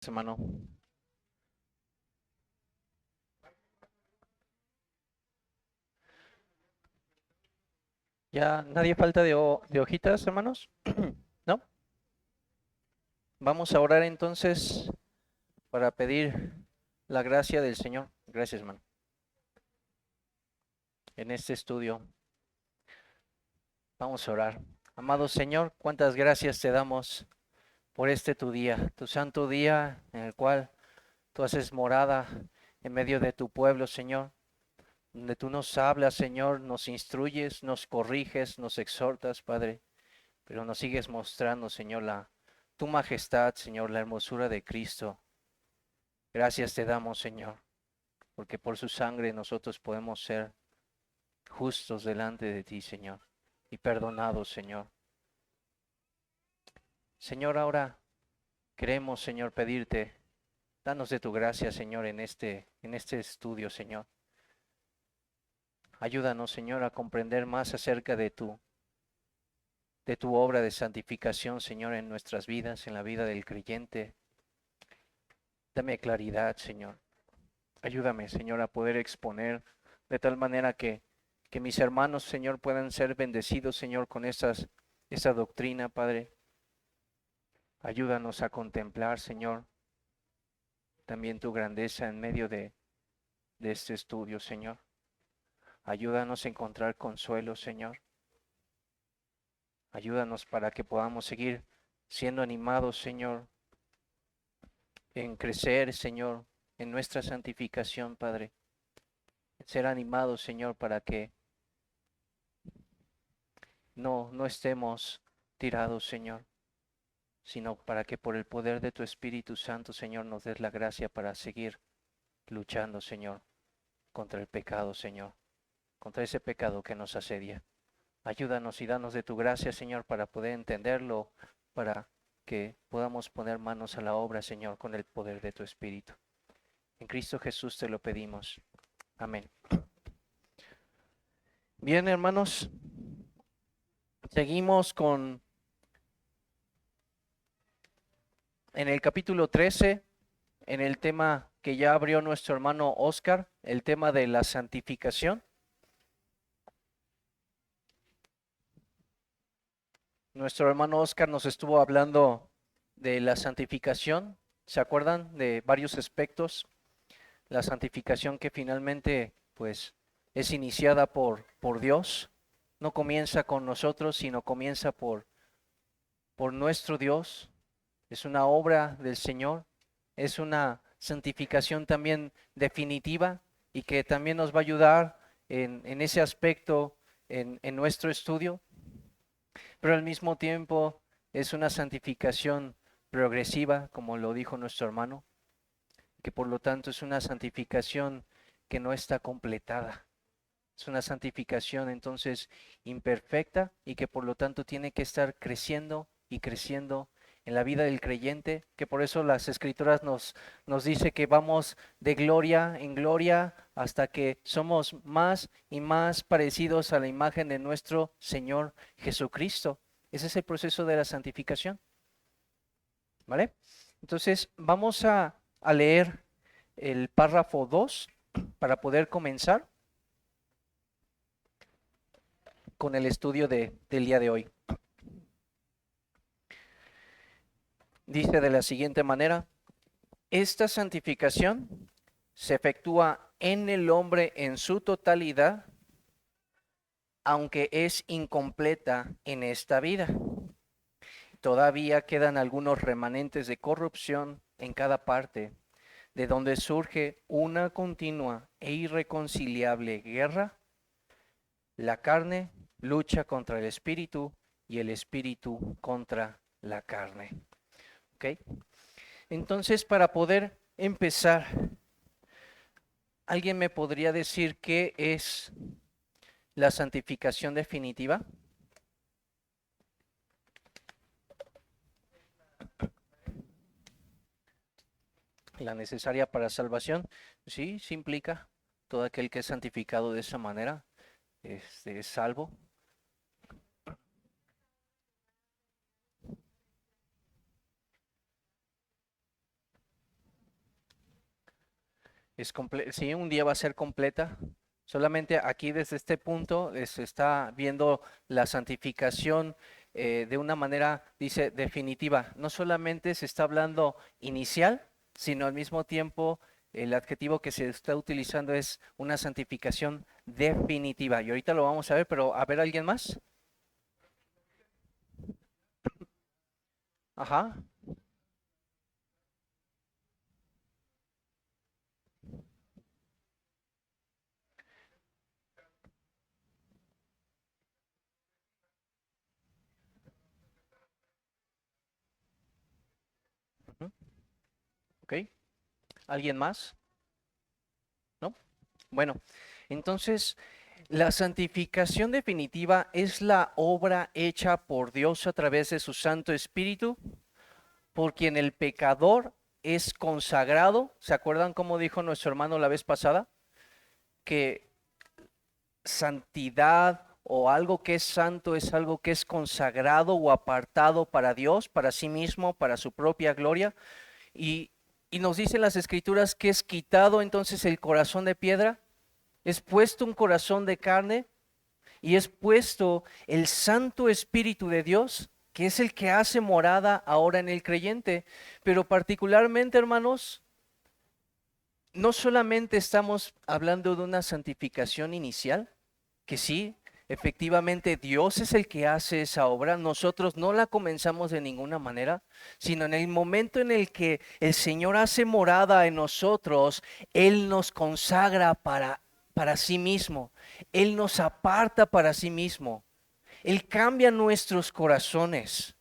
Hermano. ¿Ya nadie falta de hojitas, hermanos? ¿No? Vamos a orar entonces para pedir la gracia del Señor. Gracias, hermano. En este estudio vamos a orar. Amado Señor, cuántas gracias te damos por este tu día, tu santo día en el cual tú haces morada en medio de tu pueblo, Señor, donde tú nos hablas, Señor, nos instruyes, nos corriges, nos exhortas, Padre. Pero nos sigues mostrando, Señor, tu majestad, Señor, la hermosura de Cristo. Gracias te damos, Señor, porque por su sangre nosotros podemos ser justos delante de ti, Señor, y perdonados, Señor. Señor, ahora queremos, Señor, pedirte, danos de tu gracia, Señor, en este estudio, Señor. Ayúdanos, Señor, a comprender más acerca de tu obra de santificación, Señor, en nuestras vidas, en la vida del creyente. Dame claridad, Señor. Ayúdame, Señor, a poder exponer de tal manera que mis hermanos, Señor, puedan ser bendecidos, Señor, con esa doctrina, Padre. Ayúdanos a contemplar, Señor, también tu grandeza en medio de este estudio, Señor. Ayúdanos a encontrar consuelo, Señor. Ayúdanos para que podamos seguir siendo animados, Señor, en crecer, Señor, en nuestra santificación, Padre. En ser animados, Señor, para que no estemos tirados, Señor, sino para que por el poder de tu Espíritu Santo, Señor, nos des la gracia para seguir luchando, Señor, contra el pecado, Señor, contra ese pecado que nos asedia. Ayúdanos y danos de tu gracia, Señor, para poder entenderlo, para que podamos poner manos a la obra, Señor, con el poder de tu Espíritu. En Cristo Jesús te lo pedimos. Amén. Bien, hermanos, seguimos en el capítulo 13, en el tema que ya abrió nuestro hermano Oscar, el tema de la santificación. Nuestro hermano Oscar nos estuvo hablando de la santificación. ¿Se acuerdan de varios aspectos? La santificación que finalmente, pues, es iniciada por Dios. No comienza con nosotros, sino comienza por nuestro Dios. Es una obra del Señor. Es una santificación también definitiva y que también nos va a ayudar en ese aspecto en nuestro estudio. Pero al mismo tiempo es una santificación progresiva, como lo dijo nuestro hermano, que por lo tanto es una santificación que no está completada. Es una santificación entonces imperfecta y que por lo tanto tiene que estar creciendo y creciendo en la vida del creyente, que por eso las escrituras nos dice que vamos de gloria en gloria hasta que somos más y más parecidos a la imagen de nuestro Señor Jesucristo. Ese es el proceso de la santificación, ¿vale? Entonces vamos a leer el párrafo 2 para poder comenzar con el estudio del día de hoy. Dice de la siguiente manera: esta santificación se efectúa en el hombre en su totalidad, aunque es incompleta en esta vida. Todavía quedan algunos remanentes de corrupción en cada parte, de donde surge una continua e irreconciliable guerra. La carne lucha contra el espíritu y el espíritu contra la carne. ¿Ok? Entonces, para poder empezar, ¿alguien me podría decir qué es la santificación definitiva? La necesaria para salvación. Sí, sí implica todo aquel que es santificado de esa manera, es salvo. Sí, un día va a ser completa. Solamente aquí desde este punto se está viendo la santificación de una manera, dice, definitiva. No solamente se está hablando inicial, sino al mismo tiempo el adjetivo que se está utilizando es una santificación definitiva. Y ahorita lo vamos a ver, pero a ver, ¿alguien más? Ajá. Ujú. Ok. ¿Alguien más? ¿No? Bueno, entonces la santificación definitiva es la obra hecha por Dios a través de su Santo Espíritu, por quien el pecador es consagrado. ¿Se acuerdan cómo dijo nuestro hermano la vez pasada? Que santidad o algo que es santo es algo que es consagrado o apartado para Dios, para sí mismo, para su propia gloria. Y, y nos dicen las escrituras que es quitado entonces el corazón de piedra, es puesto un corazón de carne y es puesto el Santo Espíritu de Dios, que es el que hace morada ahora en el creyente. Pero particularmente, hermanos, no solamente estamos hablando de una santificación inicial, que sí, efectivamente Dios es el que hace esa obra, nosotros no la comenzamos de ninguna manera, sino en el momento en el que el Señor hace morada en nosotros, Él nos consagra para sí mismo, Él nos aparta para sí mismo, Él cambia nuestros corazones,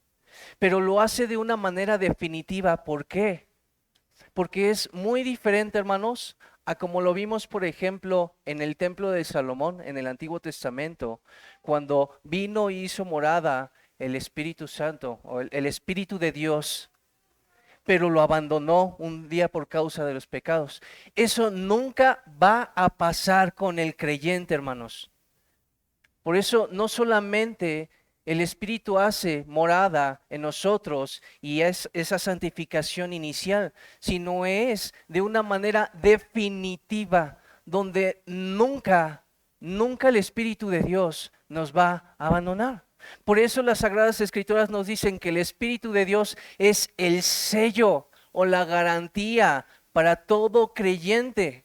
pero lo hace de una manera definitiva. ¿Por qué? Porque es muy diferente, hermanos, a como lo vimos, por ejemplo, en el templo de Salomón, en el Antiguo Testamento, cuando vino y hizo morada el Espíritu Santo, o el Espíritu de Dios, pero lo abandonó un día por causa de los pecados. Eso nunca va a pasar con el creyente, hermanos. Por eso no solamente el Espíritu hace morada en nosotros y es esa santificación inicial, sino es de una manera definitiva, donde nunca el Espíritu de Dios nos va a abandonar. Por eso las Sagradas Escrituras nos dicen que el Espíritu de Dios es el sello o la garantía para todo creyente.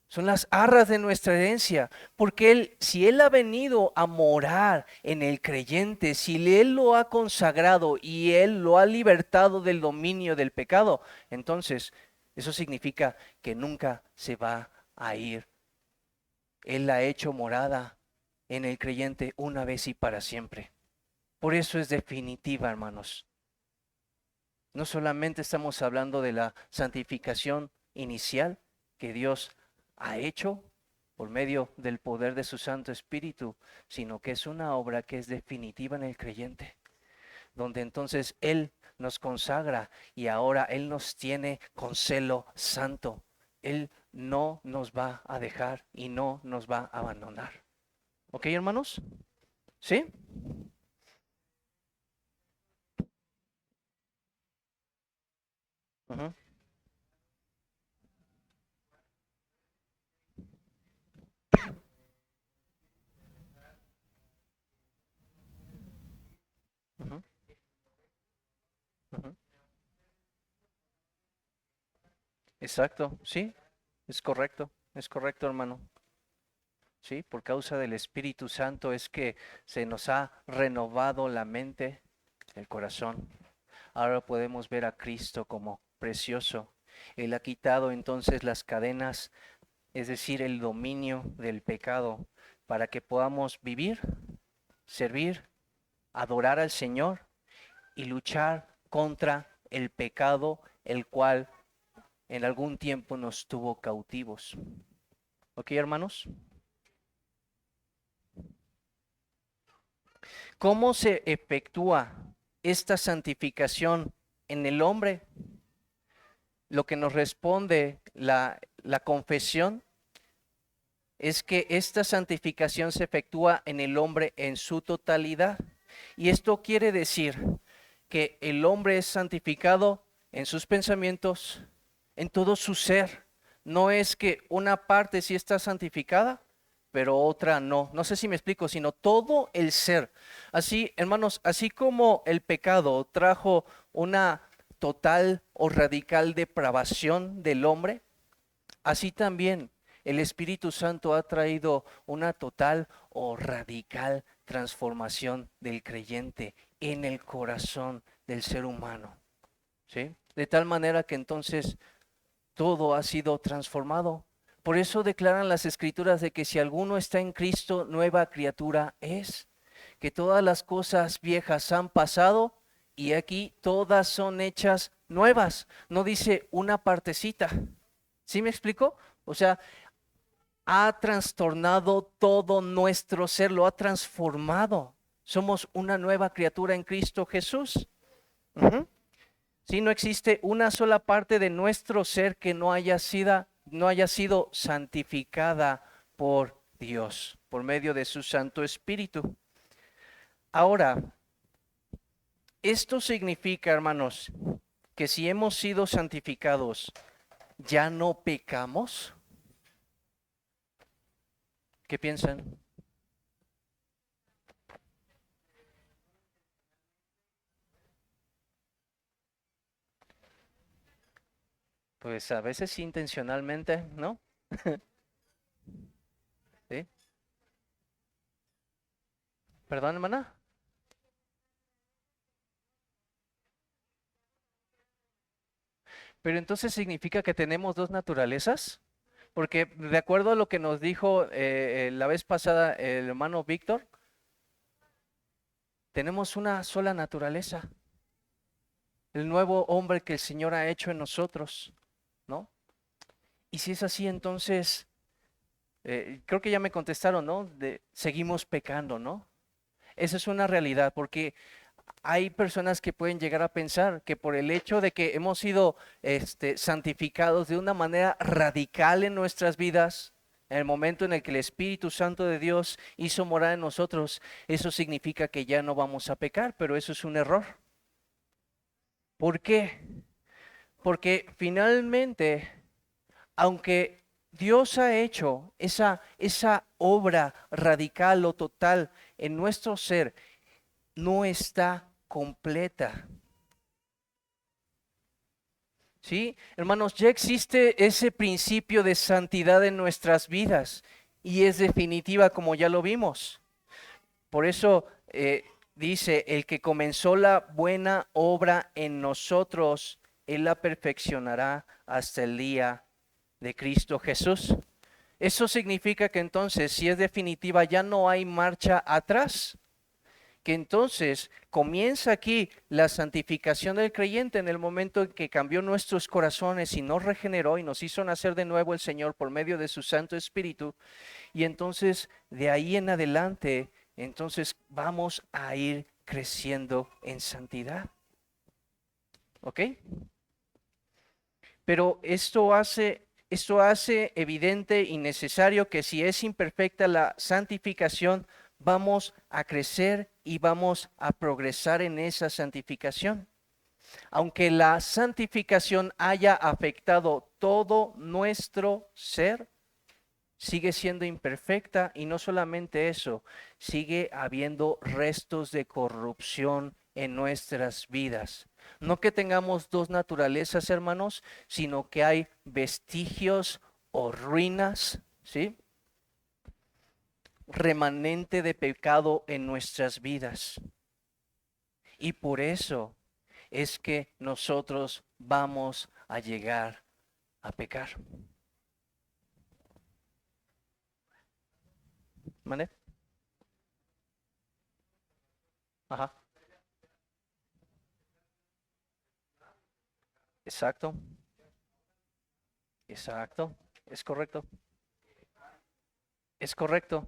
Son las arras de nuestra herencia, porque si Él ha venido a morar en el creyente, si Él lo ha consagrado y Él lo ha libertado del dominio del pecado, entonces eso significa que nunca se va a ir. Él ha hecho morada en el creyente una vez y para siempre. Por eso es definitiva, hermanos. No solamente estamos hablando de la santificación inicial que Dios ha hecho por medio del poder de su Santo Espíritu, sino que es una obra que es definitiva en el creyente, donde entonces Él nos consagra y ahora Él nos tiene con celo santo. Él no nos va a dejar y no nos va a abandonar. ¿Ok, hermanos? ¿Sí? Ujú, ujú, ujú. Exacto, sí, es correcto, hermano. Sí, por causa del Espíritu Santo es que se nos ha renovado la mente, el corazón. Ahora podemos ver a Cristo como precioso. Él ha quitado entonces las cadenas, es decir, el dominio del pecado, para que podamos vivir, servir, adorar al Señor y luchar contra el pecado, el cual en algún tiempo nos tuvo cautivos. ¿Ok, hermanos? ¿Cómo se efectúa esta santificación en el hombre? Lo que nos responde la confesión es que esta santificación se efectúa en el hombre en su totalidad. Y esto quiere decir que el hombre es santificado en sus pensamientos, en todo su ser, No es que una parte sí está santificada, pero otra no. No sé si me explico, sino todo el ser. Así, hermanos, así como el pecado trajo una total o radical depravación del hombre, así también el Espíritu Santo ha traído una total o radical transformación del creyente en el corazón del ser humano, ¿sí? De tal manera que entonces todo ha sido transformado. Por eso declaran las Escrituras de que si alguno está en Cristo, nueva criatura es, que todas las cosas viejas han pasado y aquí todas son hechas nuevas. No dice una partecita. ¿Sí me explico? O sea, ha trastornado todo nuestro ser, lo ha transformado. Somos una nueva criatura en Cristo Jesús. Ujú. Sí, no existe una sola parte de nuestro ser que no haya sido santificada por Dios, por medio de su Santo Espíritu. Ahora, esto significa, hermanos, que si hemos sido santificados, ¿ya no pecamos? ¿Qué piensan? Pues a veces sí intencionalmente, ¿no? ¿Sí? ¿Perdón, hermana? Pero entonces significa que tenemos dos naturalezas, porque de acuerdo a lo que nos dijo la vez pasada el hermano Víctor, tenemos una sola naturaleza, el nuevo hombre que el Señor ha hecho en nosotros, ¿no? Y si es así, entonces, creo que ya me contestaron, ¿no? Seguimos pecando, ¿no? Esa es una realidad, porque hay personas que pueden llegar a pensar que por el hecho de que hemos sido santificados de una manera radical en nuestras vidas, en el momento en el que el Espíritu Santo de Dios hizo morar en nosotros, eso significa que ya no vamos a pecar, pero eso es un error. ¿Por qué? Porque finalmente, aunque Dios ha hecho esa obra radical o total en nuestro ser, no está completa. ¿Sí? Hermanos, ya existe ese principio de santidad en nuestras vidas y es definitiva como ya lo vimos. Por eso dice, el que comenzó la buena obra en nosotros, Él la perfeccionará hasta el día de Cristo Jesús. Eso significa que entonces, si es definitiva, ya no hay marcha atrás, que entonces comienza aquí la santificación del creyente en el momento en que cambió nuestros corazones y nos regeneró y nos hizo nacer de nuevo el Señor por medio de su Santo Espíritu. Y entonces de ahí en adelante, entonces vamos a ir creciendo en santidad. ¿Ok? Pero esto hace evidente y necesario que si es imperfecta la santificación, vamos a crecer y vamos a progresar en esa santificación. Aunque la santificación haya afectado todo nuestro ser, sigue siendo imperfecta y no solamente eso, sigue habiendo restos de corrupción en nuestras vidas. No que tengamos dos naturalezas, hermanos, sino que hay vestigios o ruinas, ¿sí? Remanente de pecado en nuestras vidas. Y por eso es que nosotros vamos a llegar a pecar. ¿Vale? Ajá. Exacto. Exacto. Es correcto. Es correcto.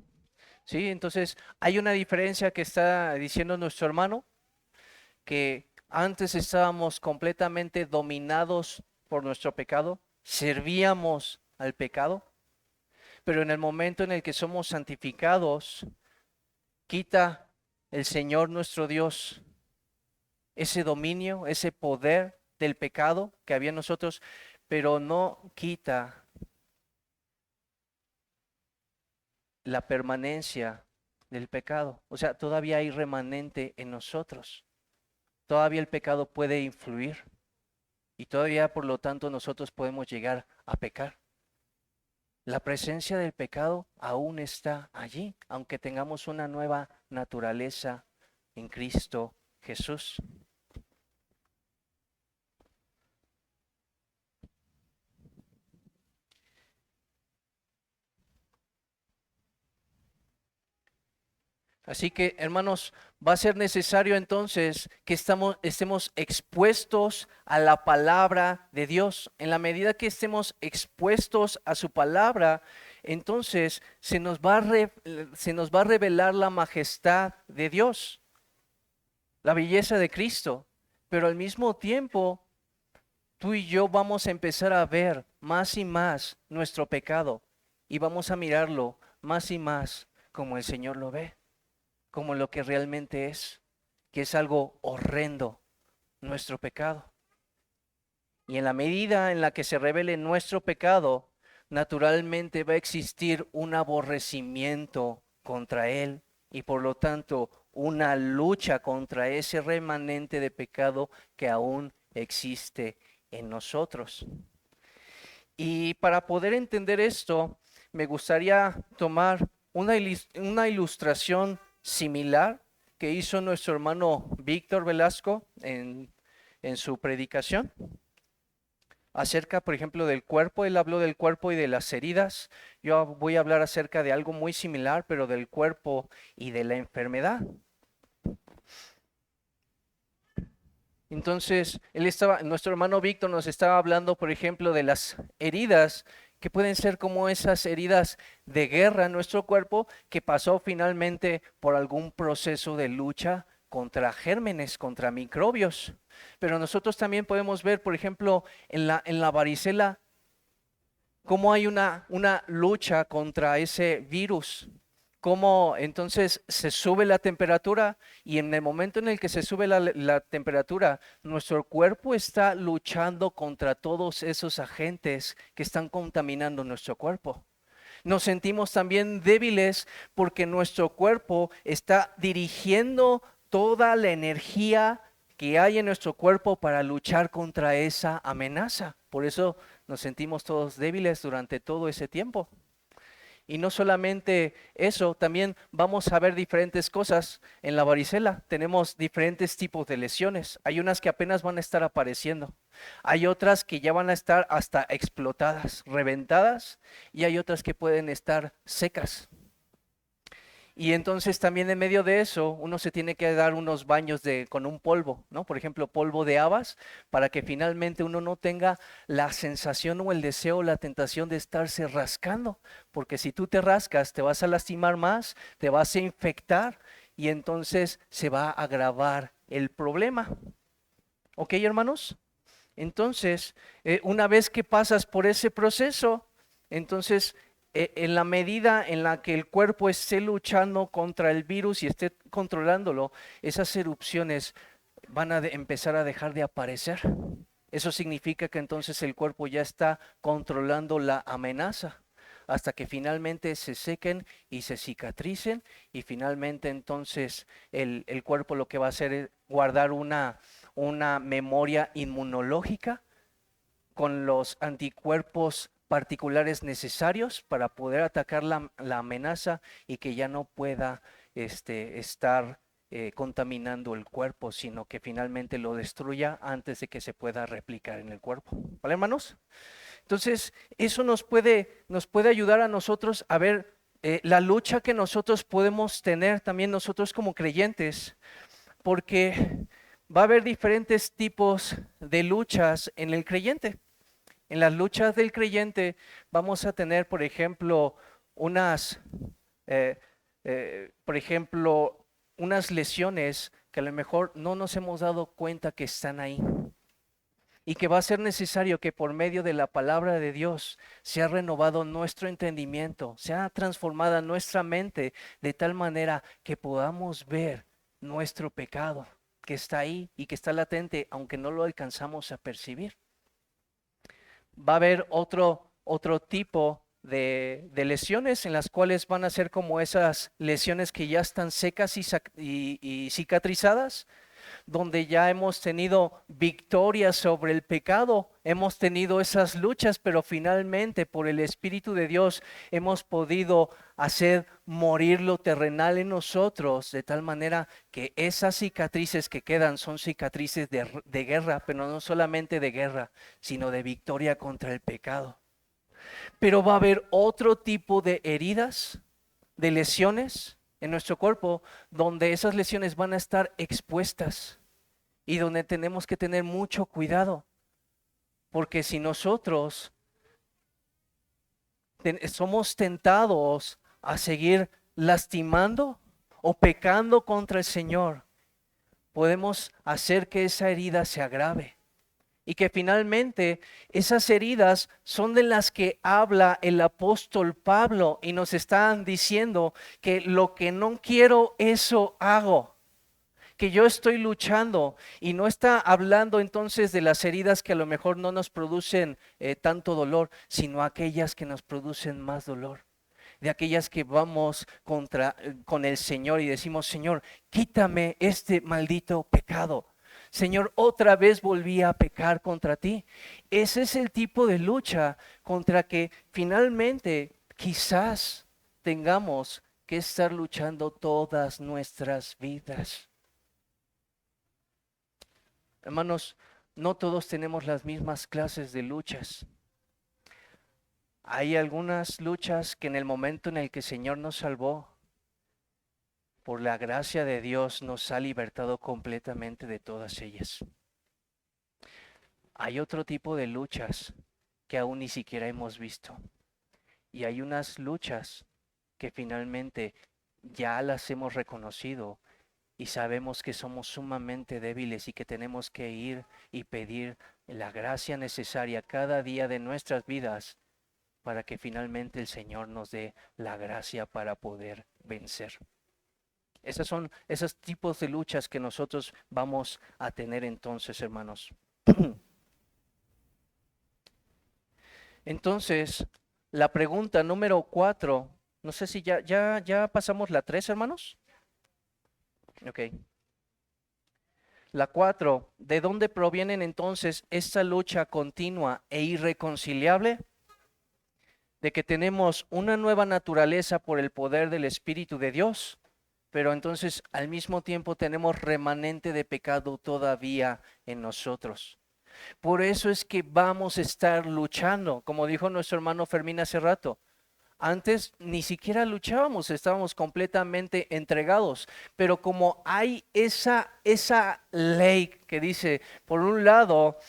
Sí, entonces hay una diferencia que está diciendo nuestro hermano, que antes estábamos completamente dominados por nuestro pecado, servíamos al pecado, pero en el momento en el que somos santificados, quita el Señor nuestro Dios ese dominio, ese poder del pecado que había en nosotros, pero no quita la permanencia del pecado. O sea, todavía hay remanente en nosotros. Todavía el pecado puede influir y todavía, por lo tanto, nosotros podemos llegar a pecar. La presencia del pecado aún está allí, aunque tengamos una nueva naturaleza en Cristo Jesús. Así que, hermanos, va a ser necesario entonces que estemos expuestos a la palabra de Dios. En la medida que estemos expuestos a su palabra, entonces se nos va a revelar la majestad de Dios, la belleza de Cristo. Pero al mismo tiempo, tú y yo vamos a empezar a ver más y más nuestro pecado y vamos a mirarlo más y más como el Señor lo ve, como lo que realmente es, que es algo horrendo, nuestro pecado. Y en la medida en la que se revele nuestro pecado, naturalmente va a existir un aborrecimiento contra él y por lo tanto una lucha contra ese remanente de pecado que aún existe en nosotros. Y para poder entender esto, me gustaría tomar una ilustración similar que hizo nuestro hermano Víctor Velasco en su predicación acerca, por ejemplo, del cuerpo. Él habló del cuerpo y de las heridas. Yo voy a hablar acerca de algo muy similar, pero del cuerpo y de la enfermedad. Entonces, nuestro hermano Víctor nos estaba hablando, por ejemplo, de las heridas que pueden ser como esas heridas de guerra en nuestro cuerpo que pasó finalmente por algún proceso de lucha contra gérmenes, contra microbios. Pero nosotros también podemos ver, por ejemplo, en la varicela, cómo hay una lucha contra ese virus, cómo entonces se sube la temperatura y en el momento en el que se sube la temperatura, nuestro cuerpo está luchando contra todos esos agentes que están contaminando nuestro cuerpo. Nos sentimos también débiles porque nuestro cuerpo está dirigiendo toda la energía que hay en nuestro cuerpo para luchar contra esa amenaza. Por eso nos sentimos todos débiles durante todo ese tiempo. Y no solamente eso, también vamos a ver diferentes cosas en la varicela. Tenemos diferentes tipos de lesiones. Hay unas que apenas van a estar apareciendo. Hay otras que ya van a estar hasta explotadas, reventadas, y hay otras que pueden estar secas. Y entonces también en medio de eso uno se tiene que dar unos baños con un polvo, ¿no? Por ejemplo, polvo de habas, para que finalmente uno no tenga la sensación o el deseo o la tentación de estarse rascando, porque si tú te rascas te vas a lastimar más, te vas a infectar y entonces se va a agravar el problema. ¿Ok, hermanos? Entonces, una vez que pasas por ese proceso, entonces en la medida en la que el cuerpo esté luchando contra el virus y esté controlándolo, esas erupciones van a empezar a dejar de aparecer. Eso significa que entonces el cuerpo ya está controlando la amenaza hasta que finalmente se sequen y se cicatricen y finalmente entonces el cuerpo lo que va a hacer es guardar una memoria inmunológica con los anticuerpos particulares necesarios para poder atacar la amenaza y que ya no pueda estar contaminando el cuerpo, sino que finalmente lo destruya antes de que se pueda replicar en el cuerpo. ¿Vale, hermanos? Entonces, eso nos puede ayudar a nosotros a ver la lucha que nosotros podemos tener también nosotros como creyentes, porque va a haber diferentes tipos de luchas en el creyente. En las luchas del creyente vamos a tener, por ejemplo, eh, por ejemplo, unas lesiones que a lo mejor no nos hemos dado cuenta que están ahí y que va a ser necesario que por medio de la palabra de Dios sea renovado nuestro entendimiento, sea transformada nuestra mente de tal manera que podamos ver nuestro pecado que está ahí y que está latente, aunque no lo alcanzamos a percibir. Va a haber otro tipo de lesiones en las cuales van a ser como esas lesiones que ya están secas y cicatrizadas, donde ya hemos tenido victoria sobre el pecado, hemos tenido esas luchas, pero finalmente por el Espíritu de Dios hemos podido hacer morir lo terrenal en nosotros, de tal manera que esas cicatrices que quedan son cicatrices de guerra, pero no solamente de guerra, sino de victoria contra el pecado. Pero va a haber otro tipo de heridas, de lesiones en nuestro cuerpo, donde esas lesiones van a estar expuestas y donde tenemos que tener mucho cuidado, porque si nosotros somos tentados a seguir lastimando o pecando contra el Señor, podemos hacer que esa herida se agrave. Y que finalmente esas heridas son de las que habla el apóstol Pablo y nos están diciendo que lo que no quiero, eso hago. Que yo estoy luchando, y no está hablando entonces de las heridas que a lo mejor no nos producen tanto dolor, sino aquellas que nos producen más dolor. De aquellas que vamos con el Señor y decimos: Señor, quítame este maldito pecado. Señor, otra vez volví a pecar contra ti. Ese es el tipo de lucha contra que finalmente quizás tengamos que estar luchando todas nuestras vidas. Hermanos, no todos tenemos las mismas clases de luchas. Hay algunas luchas que en el momento en el que el Señor nos salvó, por la gracia de Dios nos ha libertado completamente de todas ellas. Hay otro tipo de luchas que aún ni siquiera hemos visto. Y hay unas luchas que finalmente ya las hemos reconocido y sabemos que somos sumamente débiles y que tenemos que ir y pedir la gracia necesaria cada día de nuestras vidas para que finalmente el Señor nos dé la gracia para poder vencer. Esas son esos tipos de luchas que nosotros vamos a tener entonces, hermanos. Entonces, la pregunta número 4, no sé si ya pasamos la 3, hermanos. Ok. La 4, ¿de dónde provienen entonces esta lucha continua e irreconciliable? De que tenemos una nueva naturaleza por el poder del Espíritu de Dios, pero entonces al mismo tiempo tenemos remanente de pecado todavía en nosotros. Por eso es que vamos a estar luchando, como dijo nuestro hermano Fermín hace rato. Antes ni siquiera luchábamos, estábamos completamente entregados, pero como hay esa ley que dice, por un lado,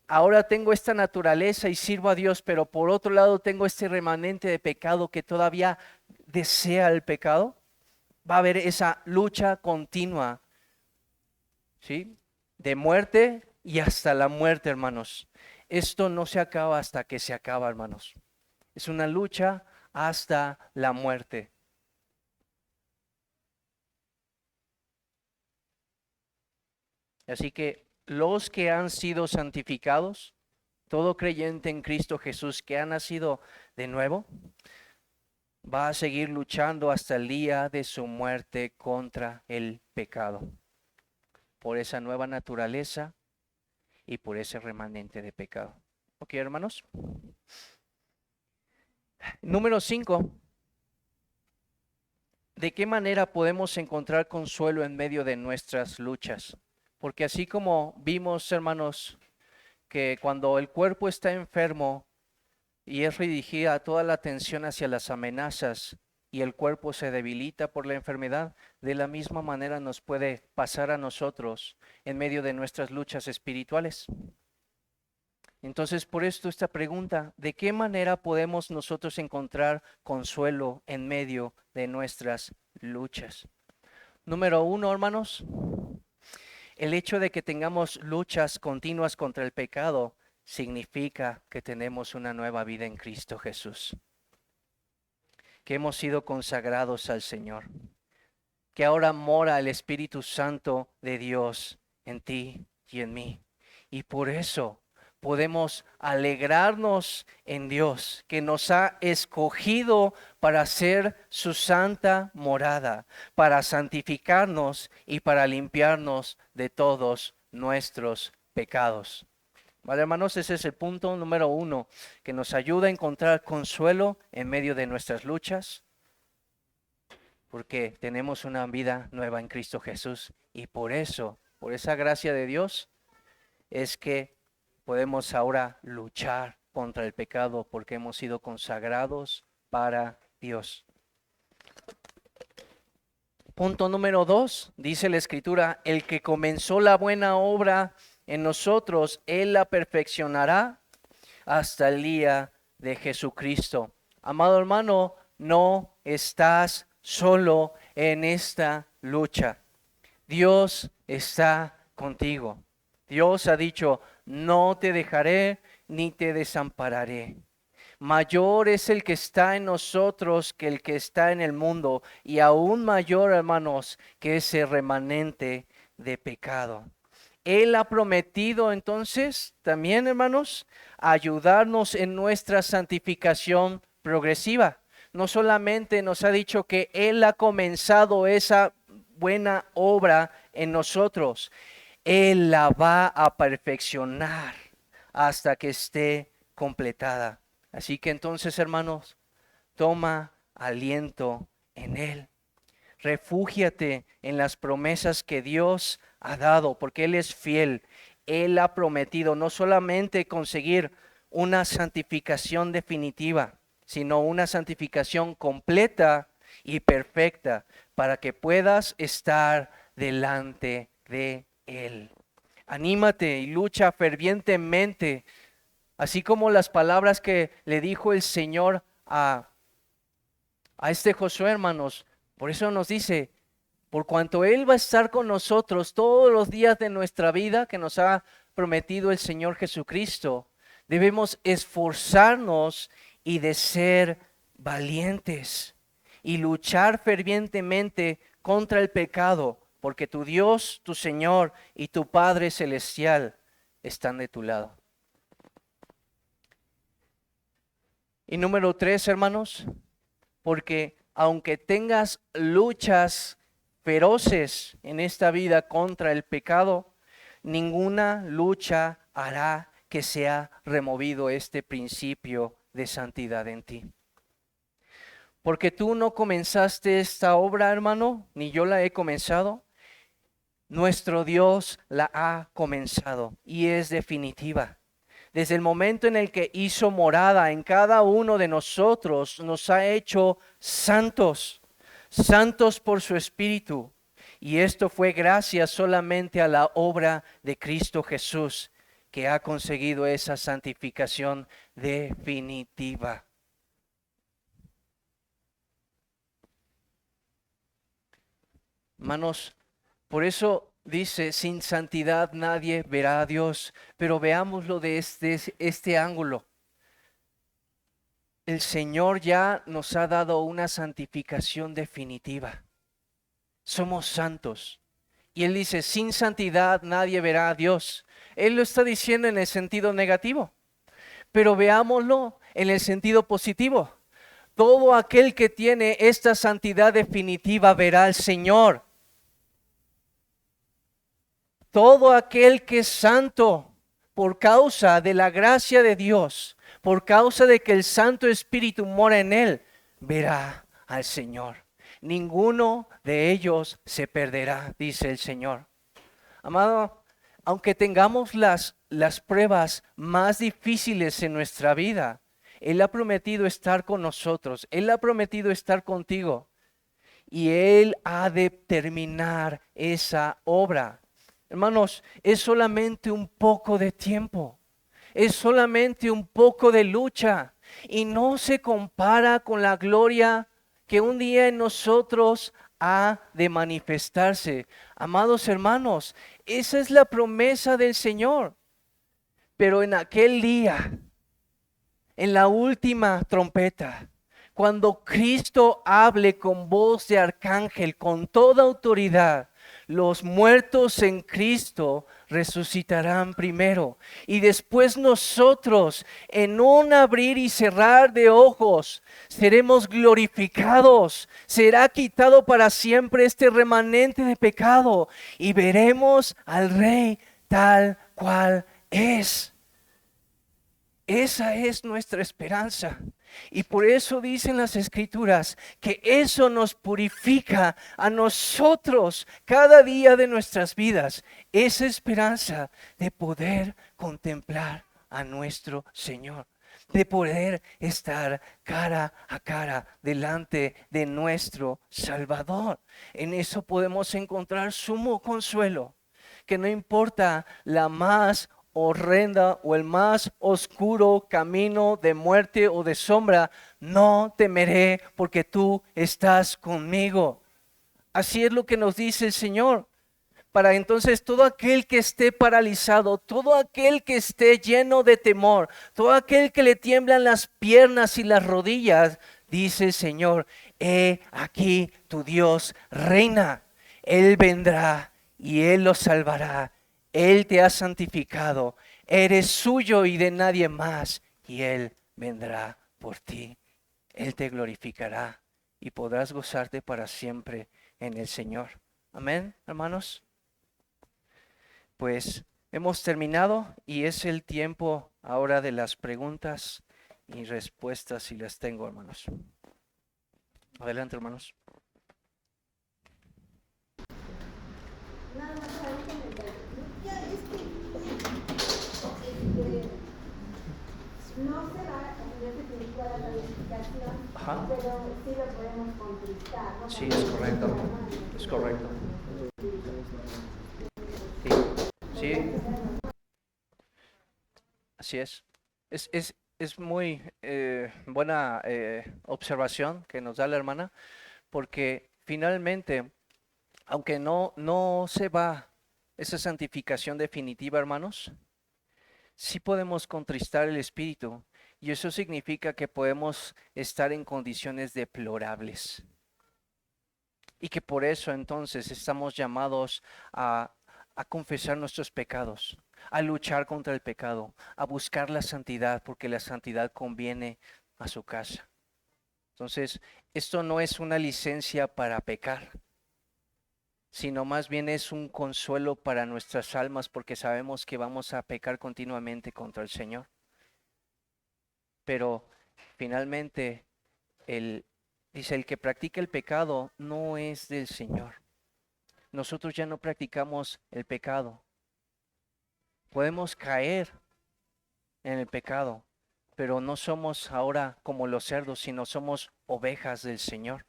ahora tengo esta naturaleza y sirvo a Dios, pero por otro lado tengo este remanente de pecado que todavía desea el pecado, va a haber esa lucha continua, ¿sí? De muerte y hasta la muerte, hermanos. Esto no se acaba hasta que se acaba, hermanos. Es una lucha hasta la muerte. Así que los que han sido santificados, todo creyente en Cristo Jesús que ha nacido de nuevo, va a seguir luchando hasta el día de su muerte contra el pecado, por esa nueva naturaleza y por ese remanente de pecado. Ok, hermanos. Número 5. ¿De qué manera podemos encontrar consuelo en medio de nuestras luchas? Porque así como vimos, hermanos, que cuando el cuerpo está enfermo y es dirigida toda la atención hacia las amenazas y el cuerpo se debilita por la enfermedad, de la misma manera nos puede pasar a nosotros en medio de nuestras luchas espirituales. Entonces, por esto esta pregunta: ¿de qué manera podemos nosotros encontrar consuelo en medio de nuestras luchas? Número 1, hermanos, el hecho de que tengamos luchas continuas contra el pecado significa que tenemos una nueva vida en Cristo Jesús, que hemos sido consagrados al Señor, que ahora mora el Espíritu Santo de Dios en ti y en mí. Y por eso podemos alegrarnos en Dios, que nos ha escogido para ser su santa morada, para santificarnos y para limpiarnos de todos nuestros pecados. Vale, hermanos, ese es el punto número 1, que nos ayuda a encontrar consuelo en medio de nuestras luchas, porque tenemos una vida nueva en Cristo Jesús. Y por eso, por esa gracia de Dios, es que podemos ahora luchar contra el pecado, porque hemos sido consagrados para Dios. Punto número 2, dice la Escritura, el que comenzó la buena obra en nosotros, Él la perfeccionará hasta el día de Jesucristo. Amado hermano, no estás solo en esta lucha. Dios está contigo. Dios ha dicho, no te dejaré ni te desampararé. Mayor es el que está en nosotros que el que está en el mundo, y aún mayor, hermanos, que ese remanente de pecado. Él ha prometido entonces también, hermanos, ayudarnos en nuestra santificación progresiva. No solamente nos ha dicho que Él ha comenzado esa buena obra en nosotros, Él la va a perfeccionar hasta que esté completada. Así que entonces, hermanos, toma aliento en Él. Refúgiate en las promesas que Dios ha dado, porque Él es fiel. Él ha prometido no solamente conseguir una santificación definitiva, sino una santificación completa y perfecta para que puedas estar delante de Él. Anímate y lucha fervientemente, así como las palabras que le dijo el Señor a este Josué, hermanos. Por eso nos dice, por cuanto Él va a estar con nosotros todos los días de nuestra vida que nos ha prometido el Señor Jesucristo, debemos esforzarnos y de ser valientes y luchar fervientemente contra el pecado, porque tu Dios, tu Señor y tu Padre Celestial están de tu lado. Y número 3, hermanos, porque aunque tengas luchas feroces en esta vida contra el pecado, ninguna lucha hará que sea removido este principio de santidad en ti. Porque tú no comenzaste esta obra, hermano, ni yo la he comenzado. Nuestro Dios la ha comenzado y es definitiva. Desde el momento en el que hizo morada en cada uno de nosotros, nos ha hecho santos, santos por su Espíritu. Y esto fue gracias solamente a la obra de Cristo Jesús, que ha conseguido esa santificación definitiva. Hermanos, por eso dice, sin santidad nadie verá a Dios, pero veámoslo de este ángulo. El Señor ya nos ha dado una santificación definitiva. Somos santos. Y Él dice, sin santidad nadie verá a Dios. Él lo está diciendo en el sentido negativo, pero veámoslo en el sentido positivo. Todo aquel que tiene esta santidad definitiva verá al Señor. Todo aquel que es santo por causa de la gracia de Dios, por causa de que el Santo Espíritu mora en él, verá al Señor. Ninguno de ellos se perderá, dice el Señor. Amado, aunque tengamos las pruebas más difíciles en nuestra vida, Él ha prometido estar con nosotros, Él ha prometido estar contigo y Él ha de terminar esa obra. Hermanos, es solamente un poco de tiempo, es solamente un poco de lucha y no se compara con la gloria que un día en nosotros ha de manifestarse. Amados hermanos, esa es la promesa del Señor. Pero en aquel día, en la última trompeta, cuando Cristo hable con voz de arcángel, con toda autoridad, los muertos en Cristo resucitarán primero. Y después nosotros, en un abrir y cerrar de ojos, seremos glorificados. Será quitado para siempre este remanente de pecado y veremos al Rey tal cual es. Esa es nuestra esperanza. Y por eso dicen las Escrituras que eso nos purifica a nosotros cada día de nuestras vidas. Esa esperanza de poder contemplar a nuestro Señor, de poder estar cara a cara delante de nuestro Salvador. En eso podemos encontrar sumo consuelo, que no importa la más horrenda o el más oscuro camino de muerte o de sombra, no temeré porque tú estás conmigo. Así es lo que nos dice el Señor. Para entonces todo aquel que esté paralizado, todo aquel que esté lleno de temor, todo aquel que le tiemblan las piernas y las rodillas, dice el Señor, he aquí tu Dios reina. Él vendrá y Él los salvará. Él te ha santificado, eres suyo y de nadie más, y Él vendrá por ti. Él te glorificará y podrás gozarte para siempre en el Señor. Amén, hermanos. Pues hemos terminado y es el tiempo ahora de las preguntas y respuestas, si las tengo, hermanos. Adelante, hermanos. Nada más para un comentario. Ya es que no se va a tener definitiva la calificación, Ajá. pero sí lo podemos contestar, ¿no? Sí, es correcto. Es correcto. Sí, sí, así es. Es muy buena observación que nos da la hermana, porque finalmente, aunque no se va esa santificación definitiva, hermanos, sí podemos contristar el espíritu, y eso significa que podemos estar en condiciones deplorables. Y que por eso entonces estamos llamados a confesar nuestros pecados, a luchar contra el pecado, a buscar la santidad, porque la santidad conviene a su casa. Entonces, esto no es una licencia para pecar, sino más bien es un consuelo para nuestras almas, porque sabemos que vamos a pecar continuamente contra el Señor. Pero finalmente, dice, el que practica el pecado no es del Señor. Nosotros ya no practicamos el pecado. Podemos caer en el pecado, pero no somos ahora como los cerdos, sino somos ovejas del Señor.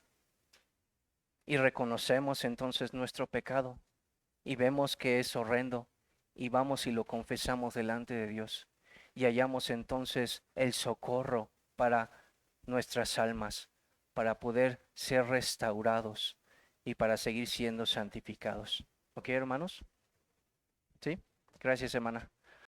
Y reconocemos entonces nuestro pecado y vemos que es horrendo y vamos y lo confesamos delante de Dios y hallamos entonces el socorro para nuestras almas, para poder ser restaurados y para seguir siendo santificados. ¿Ok, hermanos? ¿Sí? Gracias, hermana.